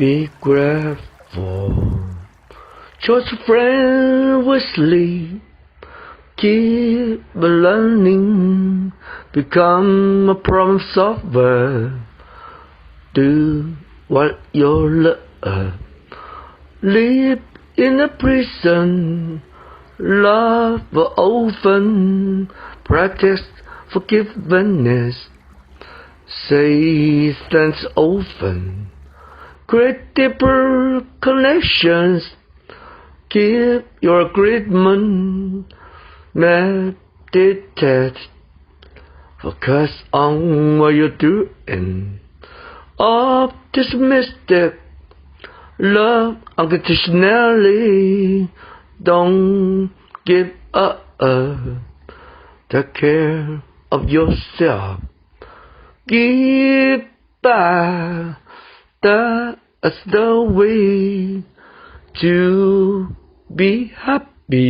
Be grateful. Choose a friend wisely. Keep learning. Become a problem solver. Do what you love. Live in a prison. Love often. Practice forgiveness. Say thanks often. Create deeper connections. Keep your agreement. Meditate. Focus on what you're doing. Optimistic. Love unconditionally. Don't give up. Take care of yourself. Give back. That's the way to be happy.